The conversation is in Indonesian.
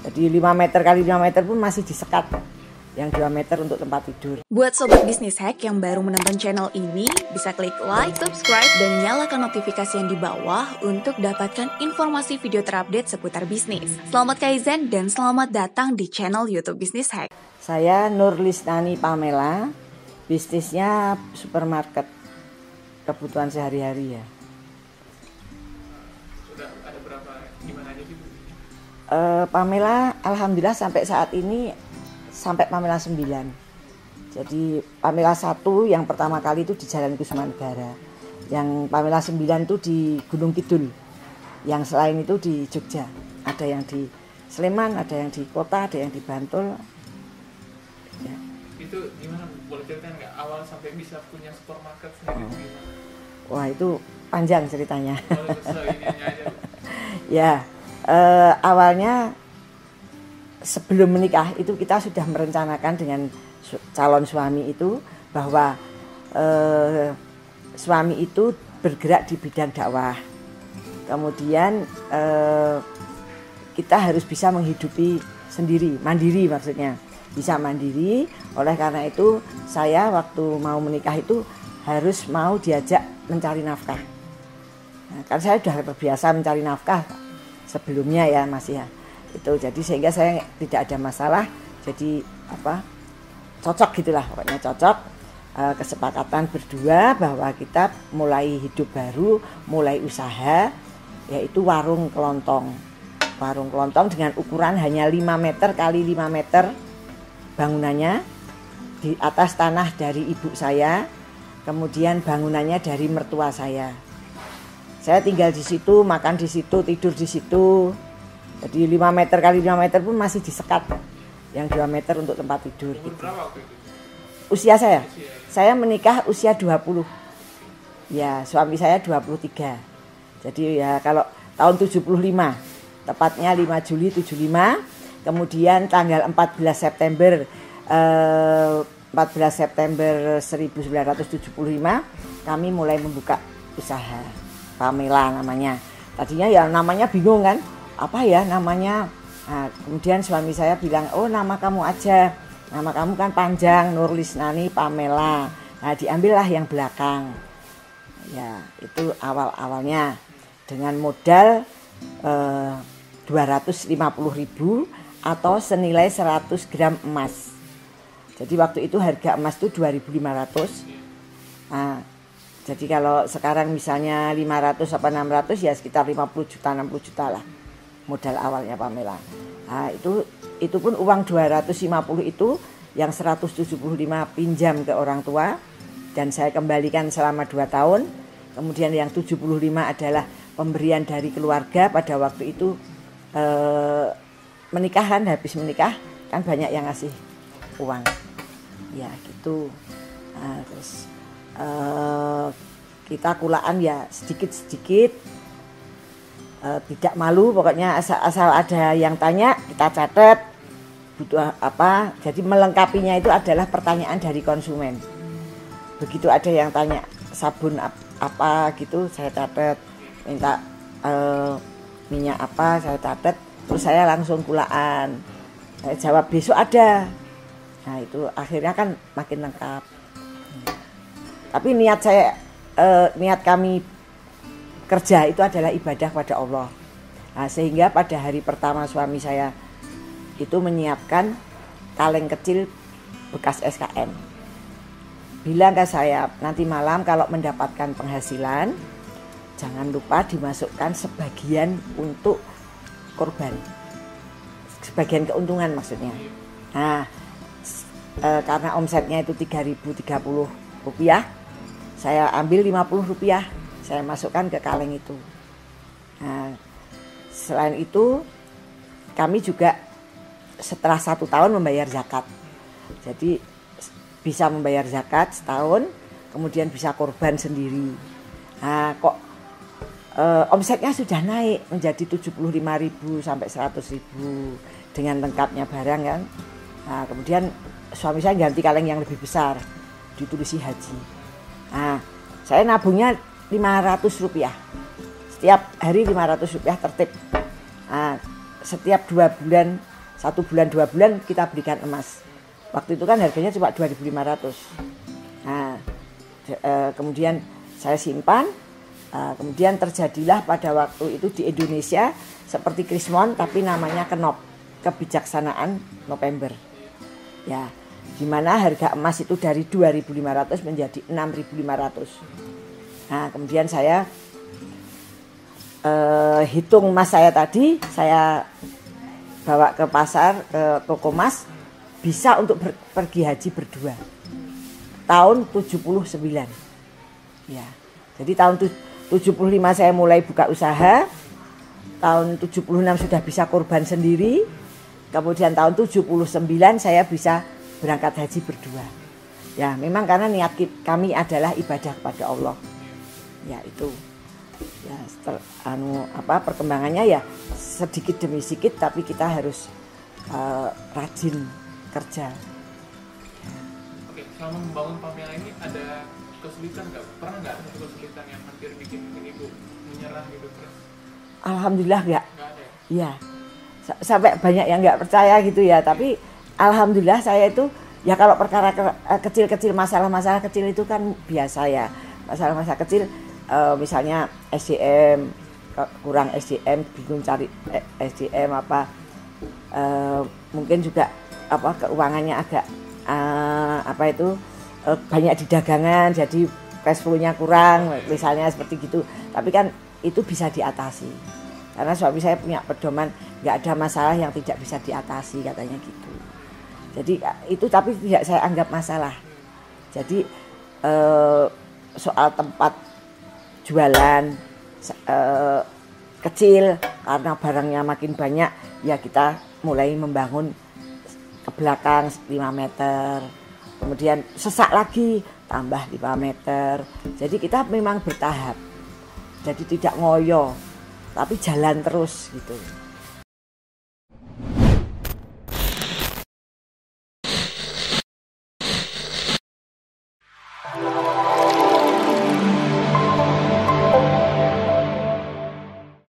Jadi 5 meter kali 5 meter pun masih disekat. Yang 2 meter untuk tempat tidur. Buat Sobat Bisnis Hack yang baru menonton channel ini, bisa klik like, subscribe, dan nyalakan notifikasi yang di bawah untuk dapatkan informasi video terupdate seputar bisnis. Selamat Kaizen dan selamat datang di channel YouTube Bisnis Hack. Saya Nurlisnani Pamela, bisnisnya supermarket, kebutuhan sehari-hari ya. Sudah ada berapa, gimana aja sih Bu? Pamela, alhamdulillah sampai saat ini sampai Pamela 9. Jadi Pamela 1 yang pertama kali itu di Jalan Kusumanegara. Yang Pamela 9 itu di Gunung Kidul. Yang selain itu di Jogja. Ada yang di Sleman, ada yang di kota, ada yang di Bantul. Ya. Itu gimana Bu? Boleh ceritain nggak awal sampai bisa punya supermarket sendiri gimana? Wah, itu panjang ceritanya. Boleh ini aja Bu. Ya, awalnya sebelum menikah itu kita sudah merencanakan dengan calon suami itu bahwa suami itu bergerak di bidang dakwah. Kemudian kita harus bisa menghidupi sendiri, mandiri maksudnya. Bisa mandiri, oleh karena itu saya waktu mau menikah itu harus mau diajak mencari nafkah. Nah, kan saya sudah terbiasa mencari nafkah sebelumnya ya Mas ya. Itu jadi sehingga saya tidak ada masalah, jadi cocok gitulah, pokoknya cocok. Kesepakatan berdua bahwa kita mulai hidup baru, mulai usaha, yaitu warung kelontong dengan ukuran hanya 5 meter kali 5 meter bangunannya, di atas tanah dari ibu saya, kemudian bangunannya dari mertua saya tinggal di situ, makan di situ, tidur di situ. Jadi 5 meter kali 5 meter pun masih disekat. Yang 2 meter untuk tempat tidur. Umur berapa waktu itu? Usia saya? Saya menikah usia 20. Ya, suami saya 23. Jadi ya kalau tahun 75. Tepatnya 5 Juli 75. Kemudian tanggal 14 September 1975 kami mulai membuka usaha. Pamela namanya. Tadinya ya namanya bingung kan. Apa ya namanya? Nah, kemudian suami saya bilang, oh nama kamu aja, nama kamu kan panjang, Nurlisnani Pamela. Nah diambillah yang belakang. Ya itu awalnya dengan modal 250.000 atau senilai 100 gram emas. Jadi waktu itu harga emas itu 2.500. Nah, jadi kalau sekarang misalnya 500 apa 600 ya sekitar 50 juta 60 juta lah. Modal awalnya Pamela. Nah, itu pun uang 250 itu yang 175 pinjam ke orang tua dan saya kembalikan selama 2 tahun. Kemudian yang 75 adalah pemberian dari keluarga pada waktu itu habis menikah kan banyak yang ngasih uang. Ya gitu. Nah, terus kita kulaan ya sedikit-sedikit. Tidak malu, pokoknya asal ada yang tanya kita catat butuh apa. Jadi melengkapinya itu adalah pertanyaan dari konsumen. Begitu ada yang tanya sabun apa gitu saya catat, minta minyak apa saya catat, terus saya langsung kulaan. Saya jawab besok ada. Nah itu akhirnya kan makin lengkap. Tapi niat kami kerja itu adalah ibadah pada Allah. Nah, sehingga pada hari pertama suami saya itu menyiapkan kaleng kecil bekas SKM. Bilang ke saya, nanti malam kalau mendapatkan penghasilan, jangan lupa dimasukkan sebagian untuk korban. Sebagian keuntungan maksudnya. Nah, karena omsetnya itu 3.030 rupiah, saya ambil 50 rupiah. Saya masukkan ke kaleng itu. Nah, selain itu kami juga setelah 1 tahun membayar zakat. Jadi bisa membayar zakat setahun, kemudian bisa korban sendiri. Nah, kok omsetnya sudah naik menjadi 75.000 sampai 100.000 dengan lengkapnya barang kan. Nah, kemudian suami saya ganti kaleng yang lebih besar, ditulisi haji. Nah, saya nabungnya 500 rupiah. Setiap hari 500 rupiah tertib. Nah, setiap 2 bulan 1 bulan 2 bulan kita belikan emas. Waktu itu kan harganya cuma 2.500. Nah, kemudian saya simpan. Kemudian terjadilah pada waktu itu di Indonesia seperti Krismon tapi namanya KENOP, Kebijaksanaan November. Ya, di mana harga emas itu dari 2.500 menjadi 6.500. Nah, kemudian saya hitung emas saya tadi, saya bawa ke pasar, ke toko emas, bisa untuk pergi haji berdua. Tahun 79. Ya. Jadi tahun 75 saya mulai buka usaha. Tahun 76 sudah bisa kurban sendiri. Kemudian tahun 79 saya bisa berangkat haji berdua. Ya, memang karena niat kami adalah ibadah kepada Allah. Ya, itu. Ya, perkembangannya ya sedikit demi sedikit, tapi kita harus rajin kerja. Oke, selama membangun Pamela ini ada kesulitan nggak? Pernah nggak ada kesulitan yang hampir bikin ibu menyerah gitu terus? Alhamdulillah nggak. Nggak ada ya? Iya. Sampai banyak yang nggak percaya gitu ya, tapi alhamdulillah saya itu ya kalau perkara kecil-kecil, masalah-masalah kecil itu kan biasa ya. Masalah-masalah kecil misalnya SDM, kurang SDM, bingung cari SDM apa, mungkin juga keuangannya agak banyak di dagangan, jadi cash flow-nya kurang, misalnya seperti gitu. Tapi kan itu bisa diatasi. Karena suami saya punya pedoman, nggak ada masalah yang tidak bisa diatasi, katanya gitu. Jadi itu tapi tidak saya anggap masalah. Jadi soal tempat jualan kecil karena barangnya makin banyak, ya kita mulai membangun ke belakang 5 meter, kemudian sesak lagi tambah 5 meter. Jadi kita memang bertahap, jadi tidak ngoyo tapi jalan terus gitu.